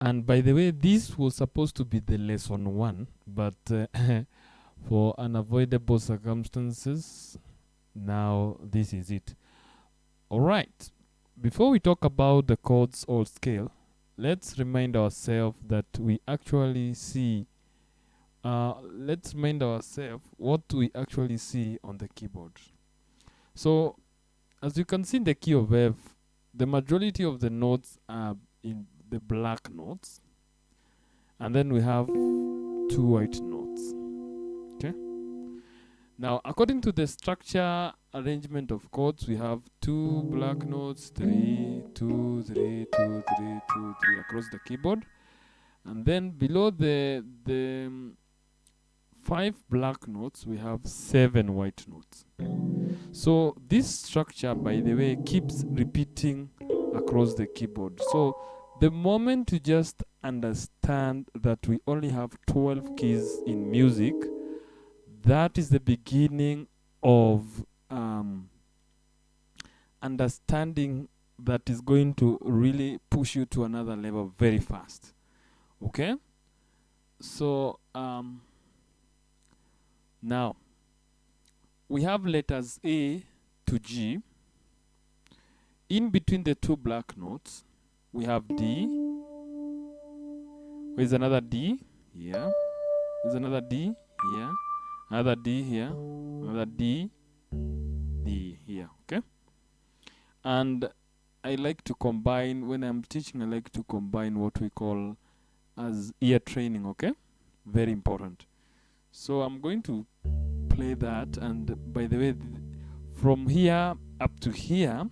And by the way, this was supposed to be the lesson 1, but for unavoidable circumstances, now this is it. All right. Before we talk about the chords or scale, let's remind ourselves that we actually see. Let's remind ourselves what we actually see on the keyboard. So, as you can see in the key of F, the majority of the notes are in the black notes, and then we have 2 white notes. Okay. Now, according to the structure arrangement of chords, we have 2 black notes, 3, 2, 3, 2, 3, 2, 3 across the keyboard, and then below the 5 black notes, we have 7 white notes. So this structure, by the way, keeps repeating across the keyboard. So the moment you just understand that we only have 12 keys in music, that is the beginning of understanding that is going to really push you to another level very fast. Okay? So now we have letters A to G. In between the 2 black notes, we have D. There's another D here. There's another D here. Another D here. Another D. D here. Okay? And I like to combine, when I'm teaching, I like to combine what we call as ear training. Okay? Very important. So I'm going to play that, and by the way, from here up to here,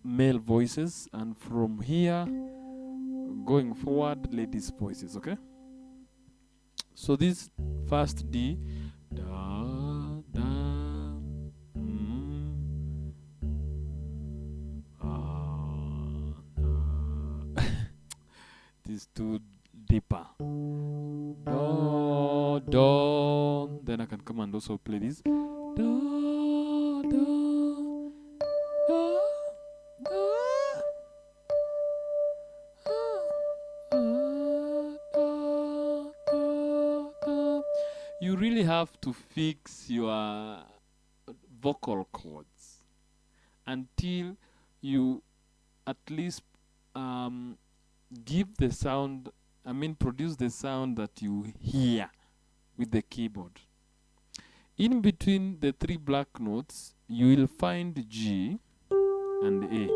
male voices, and from here going forward, ladies' voices. Okay? So this first D, da, da, these 2 deeper. Do, do. Then I can come and also play this. Do, do, do, do, you really have to fix your vocal cords until you at least give the sound, produce the sound that you hear with the keyboard. In between the 3 black notes, you will find G and A.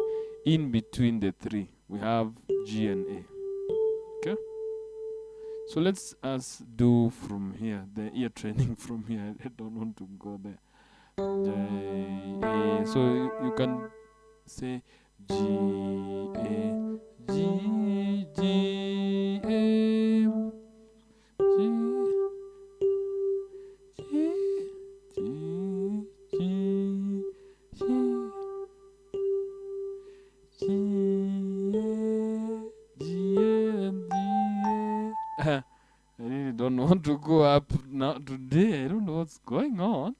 In between the 3, we have G and A. Okay? So let's do from here, the ear training from here. I don't want to go there. J, A. So you can say G, A, G, G, A, G, G, G, G, G, G, A, G, A, and G, A. I really don't want to go up now today. I don't know what's going on.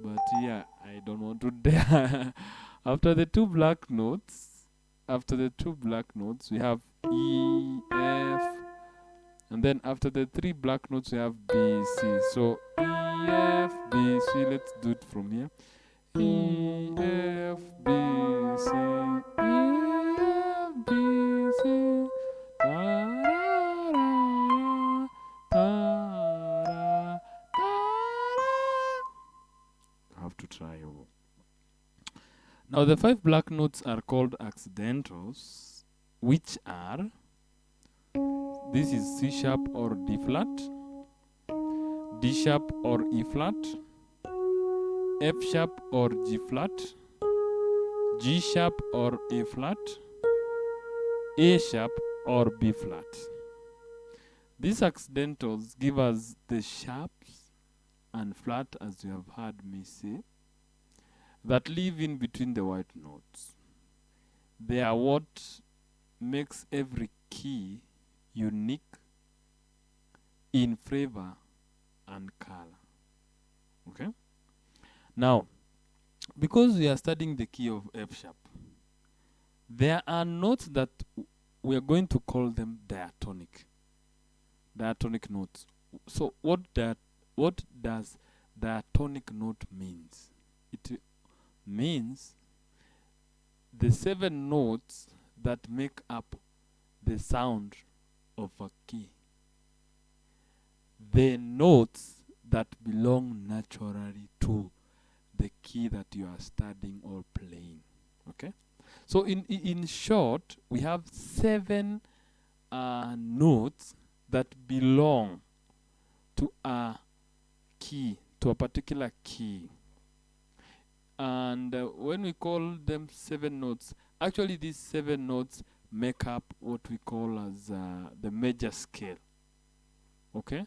But yeah, I don't want to dare. After the 2 black notes, we have E, F, and then after the 3 black notes, we have B, C. So E, F, B, C. Let's do it from here. E, F, B, C. E, F, B, C. Have to try. Now the 5 black notes are called accidentals, which are, this is C sharp or D flat, D sharp or E flat, F sharp or G flat, G sharp or A flat, A sharp or B flat. These accidentals give us the sharps and flat, as you have heard me say, that live in between the white notes. They are what makes every key unique in flavor and color. Okay? Now, because we are studying the key of F sharp, There are notes that we are going to call them diatonic notes. So what does diatonic note means? It means the 7 notes that make up the sound of a key. The notes that belong naturally to the key that you are studying or playing. Okay? So in short, we have 7 notes that belong to a key, to a particular key. And when we call them 7 notes, actually these 7 notes make up what we call as the major scale. Okay?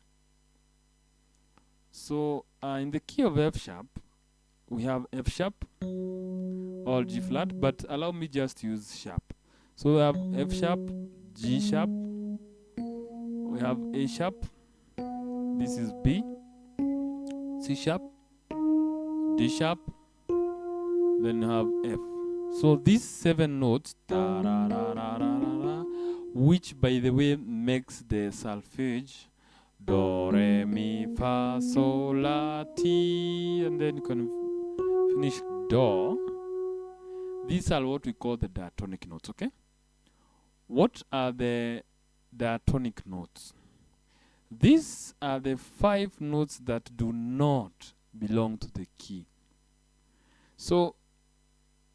So in the key of F sharp, we have F sharp or G flat, but allow me just to use sharp. So we have F sharp, G sharp, we have A sharp, this is B, C sharp, D sharp, then you have F. So these 7 notes, which by the way makes the solfege do, re, mi, fa, sol, la, ti, and then you can finish do. These are what we call the diatonic notes, okay? What are the diatonic notes? These are the 5 notes that do not belong to the key. So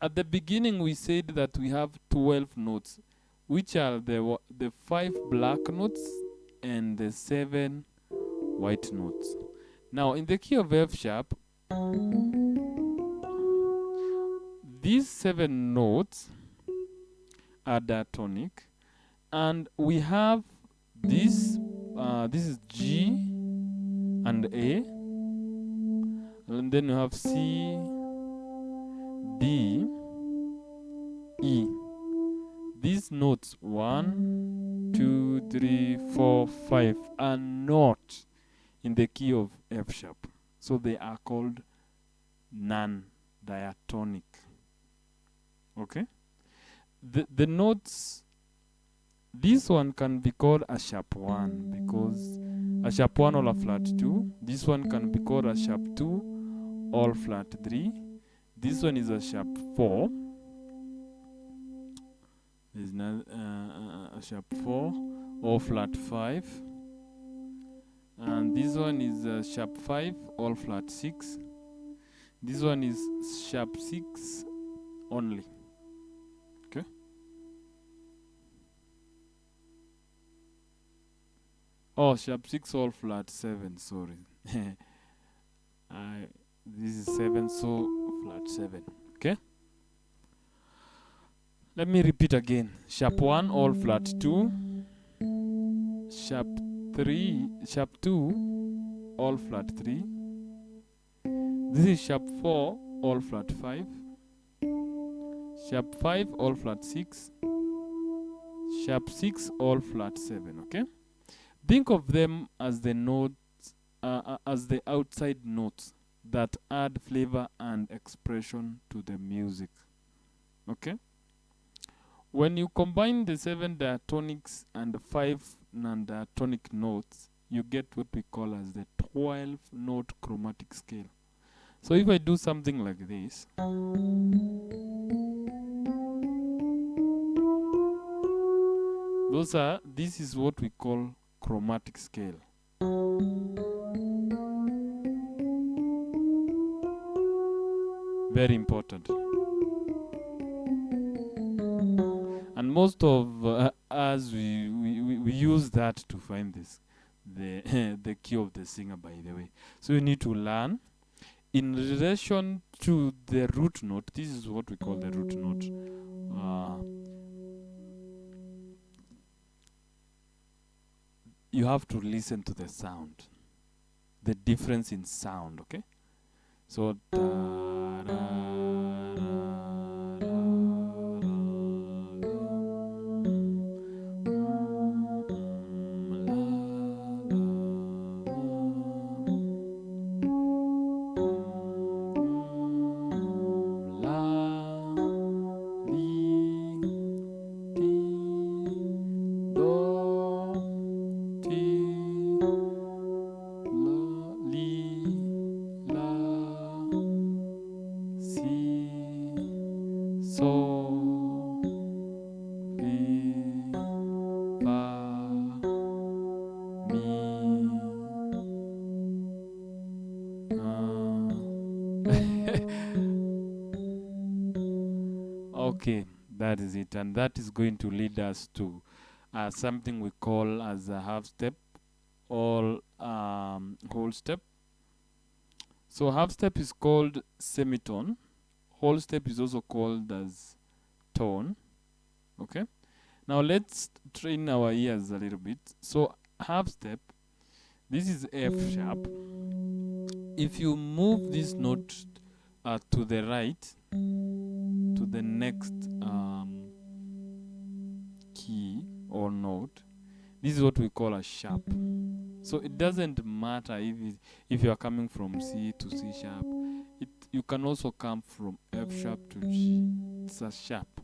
at the beginning we said that we have 12 notes, which are the 5 black notes and the 7 white notes. Now in the key of F sharp, these 7 notes are diatonic, and we have this is G and A, and then you have C, D, E. These notes 1, 2, 3, 4, 5 are not in the key of F sharp, so they are called non-diatonic. Okay, the notes, this one can be called a sharp 1 because a sharp 1 all a flat 2. This one can be called a sharp 2 all flat 3. This one is a sharp 4. There's a sharp 4 all flat 5. And this one is a sharp 5 all flat 6. This one is sharp 6 only. Okay. Oh, sharp 6 all flat 7, sorry. This is 7, so flat 7. Okay. Let me repeat again. Sharp 1 all flat 2. Sharp 2 all flat 3. This is sharp 4 all flat 5. Sharp 5 all flat 6. Sharp 6 all flat 7. Okay. Think of them as the notes, as the outside notes that add flavor and expression to the music. Okay. When you combine the 7 diatonics and the 5 non-diatonic notes, you get what we call as the 12-note chromatic scale. So if I do something like this, this is what we call chromatic scale. Very important. And most of us, we use that to find the key of the singer, by the way. So you need to learn in relation to the root note. This is what we call the root note. You have to listen to the sound, the difference in sound, okay? So That is it, and that is going to lead us to something we call as a half step or whole step. So half step is called semitone. Whole step is also called as tone. Okay. Now let's train our ears a little bit. So half step, this is F sharp. If you move this note to the right, to the next key or note, this is what we call a sharp. So it doesn't matter if you are coming from C to C sharp. You can also come from F sharp to G. It's a sharp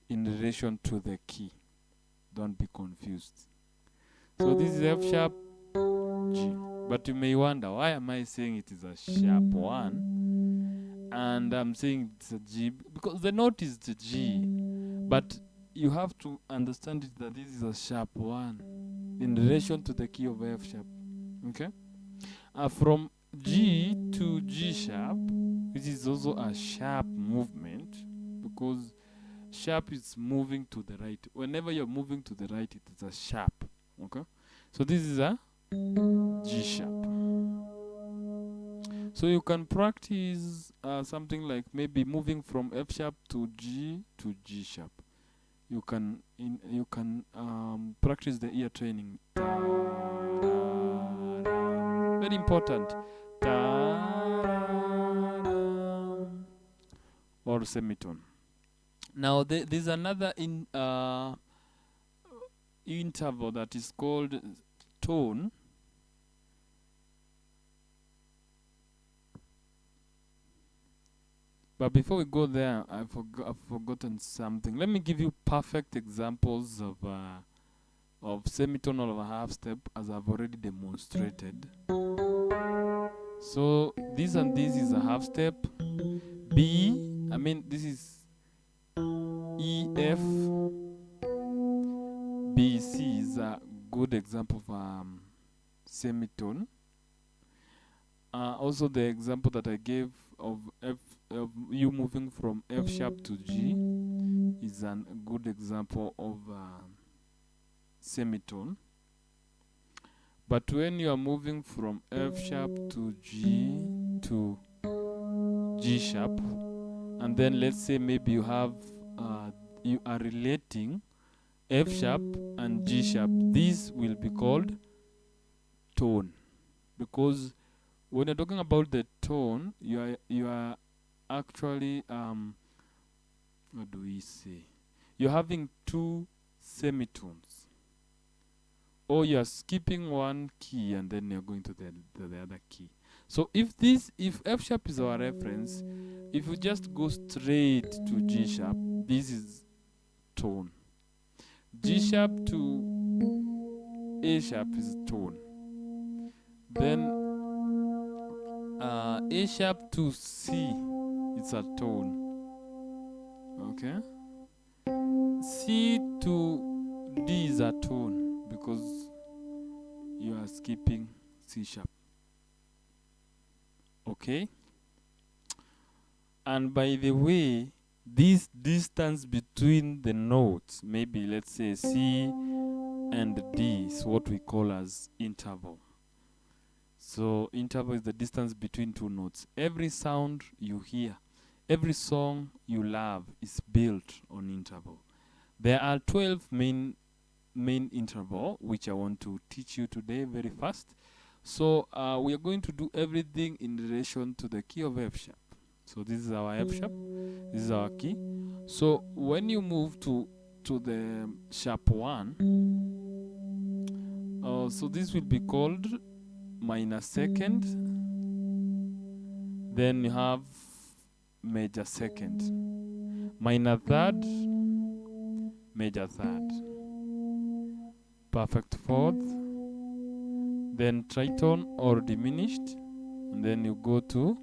in relation to the key. Don't be confused. So this is F sharp, G. But you may wonder, why am I saying it is a sharp 1 and I'm saying it's a G? Because the note is the G, but you have to understand it that this is a sharp 1 in relation to the key of F sharp. Okay? From G to G sharp, which is also a sharp movement, because sharp is moving to the right. Whenever you're moving to the right, it is a sharp. Okay? So this is a G sharp. So you can practice something like maybe moving from F sharp to G sharp. You can practice the ear training. Very important. Or semitone. Now there's another interval that is called tone. But before we go there, I've forgotten something. Let me give you perfect examples of semitone or of a half step, as I've already demonstrated. So this and this is a half step. This is E, F, B, C is a good example of semitone. Also the example that I gave of you moving from F sharp to G is a good example of semitone. But when you are moving from F sharp to G sharp, and then let's say maybe you are relating F sharp and G sharp, this will be called tone, because when you're talking about the tone, you are actually what do we say? You're having two semitones, or you're skipping one key and then you're going to the other key. So if F sharp is our reference, if you just go straight to G sharp, this is tone. G sharp to A sharp is tone. Then A sharp to C, it's a tone. Okay? C to D is a tone because you are skipping C sharp. Okay? And by the way, this distance between the notes, maybe let's say C and D, is what we call as interval. So interval is the distance between two notes. Every sound you hear, every song you love is built on interval. There are 12 main interval which I want to teach you today very fast. So we are going to do everything in relation to the key of F sharp. So this is our F sharp, this is our key. So when you move to the sharp 1, so this will be called minor second. Then you have major second, minor third, major third, perfect fourth, then tritone or diminished, and then you go to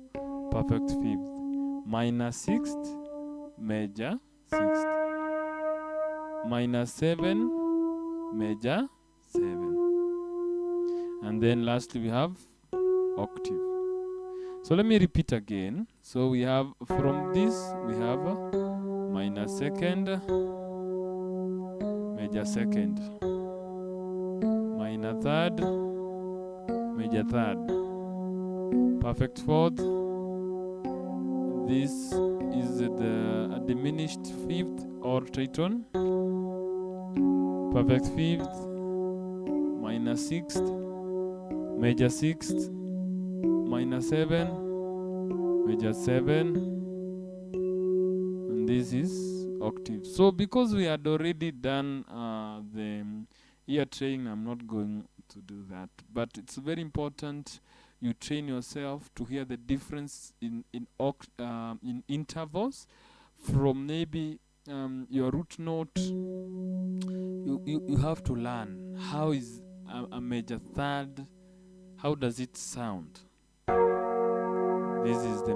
perfect fifth, minor sixth, major sixth, minor 7, major 7, and then lastly we have octave. So let me repeat again. So we have from this we have minor second, major second, minor third, major third, perfect fourth. This is the diminished fifth or tritone, perfect fifth, minor sixth, major sixth, minor seven, major seven, and this is octave. So because we had already done the ear training, I'm not going to do that, but it's very important you train yourself to hear the difference in intervals from maybe your root note. You have to learn how is a major third, how does it sound. This is the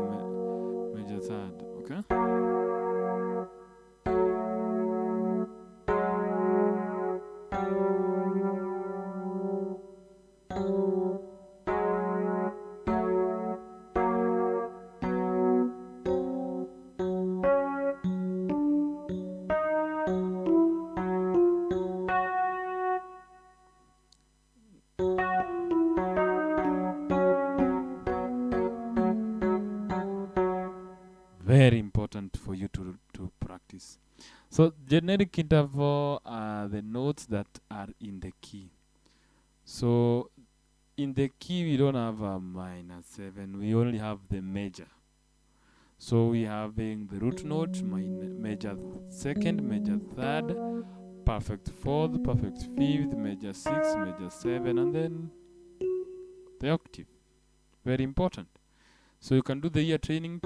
major third, okay? Very important for you to practice. So generic interval are the notes that are in the key. So in the key we don't have a minor seven, we only have the major. So we having the root note, major second, major third, perfect fourth, perfect fifth, major sixth, major seven, and then the octave. Very important. So you can do the ear training.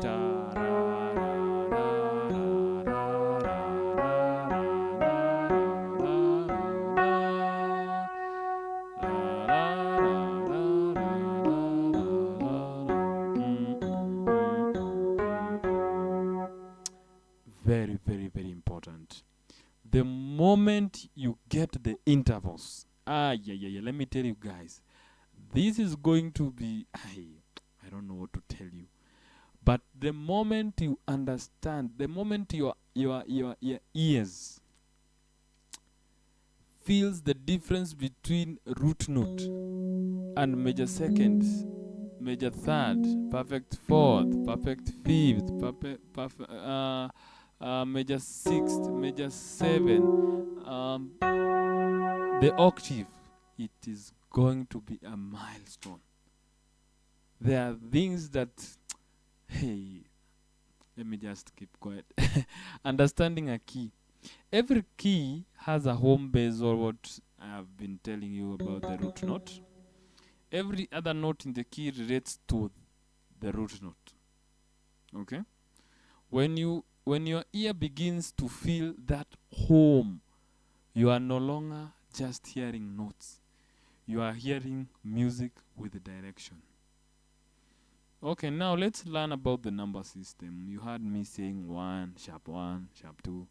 Very, very, very important. The moment you get the intervals, let me tell you guys, this is going to be, I don't know what to tell you. But the moment you understand, the moment your ears feels the difference between root note and major second, major third, perfect fourth, perfect fifth, major sixth, major seven, the octave, it is going to be a milestone. There are things that, let me just keep quiet. Understanding a key. Every key has a home base, or what I have been telling you about the root note. Every other note in the key relates to the root note. Okay? When your ear begins to feel that home, you are no longer just hearing notes. You are hearing music with direction. Okay, now let's learn about the number system. You heard me saying 1, sharp 1, sharp 2.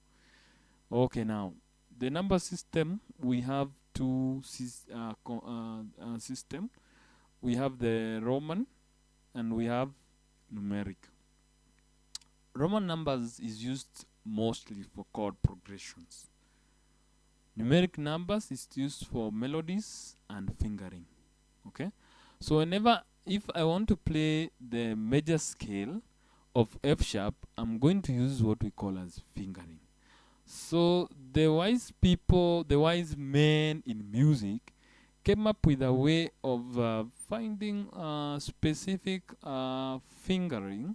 Okay, now, the number system, we have two system. We have the Roman and we have numeric. Roman numbers is used mostly for chord progressions. Numeric numbers is used for melodies and fingering. Okay? So if I want to play the major scale of F sharp, I'm going to use what we call as fingering. So the wise people, the wise men in music came up with a way of finding a specific finger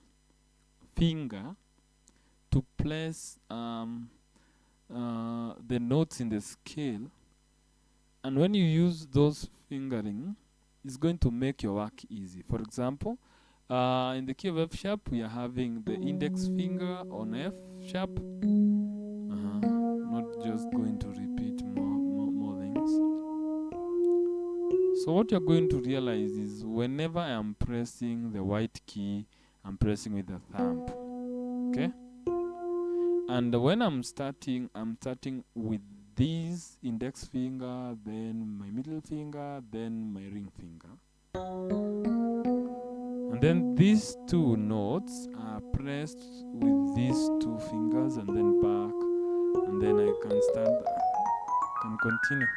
to place the notes in the scale. And when you use those fingering, it's going to make your work easy. For example, in the key of F sharp, we are having the index finger on F sharp. Not just going to repeat more things. So what you're going to realize is whenever I am pressing the white key, I'm pressing with the thumb. Okay? And when I'm starting with this index finger, then my middle finger, then my ring finger. And then these two notes are pressed with these two fingers and then back, and then I can start, can continue.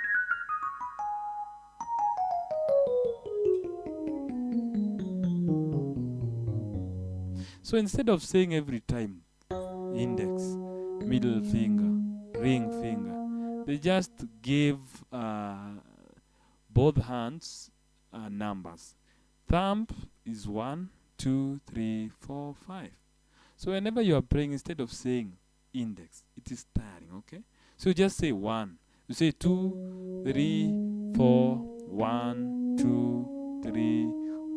So instead of saying every time index, middle finger, ring finger, they just gave both hands numbers. Thumb is 1, 2, 3, 4, 5. So whenever you are playing, instead of saying index, it is tiring, okay? So you just say 1. You say 2, 3, 4, 1, 2, 3,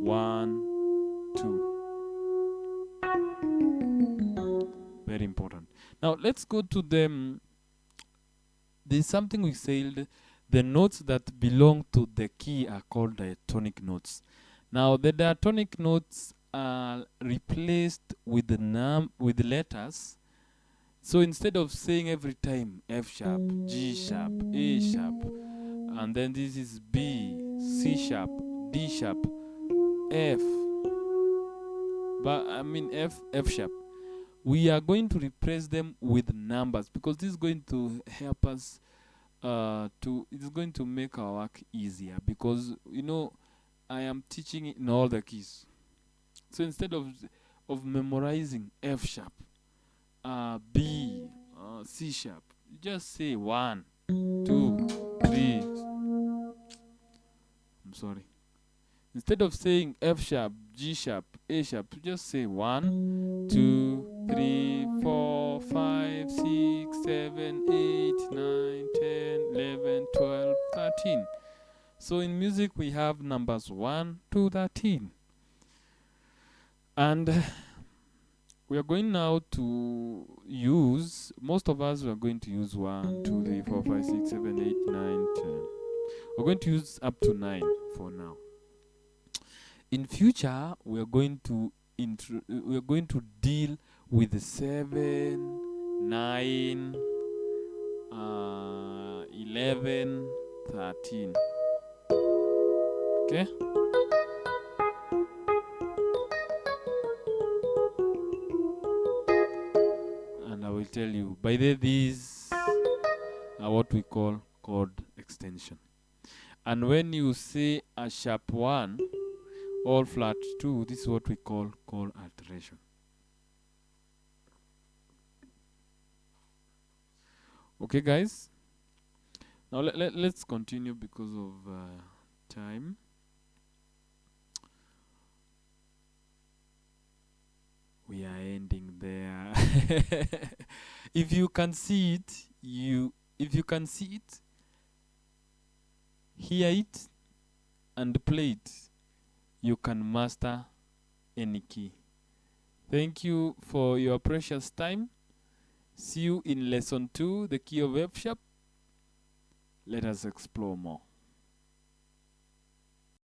1, 2. Very important. Now let's go to them. There's something we said, the notes that belong to the key are called diatonic notes. Now the diatonic notes are replaced with with letters. So instead of saying every time F sharp, G sharp, A sharp, and then this is B, C sharp, D sharp, F, but I mean F sharp, we are going to replace them with numbers, because this is going to help us it's going to make our work easier, because you know I am teaching it in all the keys. So instead of memorizing F sharp, B, C sharp, you just say 1, 2, 3. I'm sorry. Instead of saying F sharp, G sharp, A sharp, you just say 1, 2, 3, 4, 5, 6, 7, 8, 9, 10, 11, 12, 13. So in music we have numbers 1 to 13. And we are going now to use, most of us are going to use 1, 2, 3, 4, 5, 6, 7, 8, 9, 10. We're going to use up to 9 for now. In future, we are going to deal with the 7, 9, 11, 13. Okay? And I will tell you, by these are what we call chord extension. And when you say a sharp 1 or flat 2, this is what we call chord alteration. Okay, guys? Now let's continue because of time. We are ending there. If you can see it, hear it, and play it, you can master any key. Thank you for your precious time. See you in lesson 2, the key of F sharp. Let us explore more.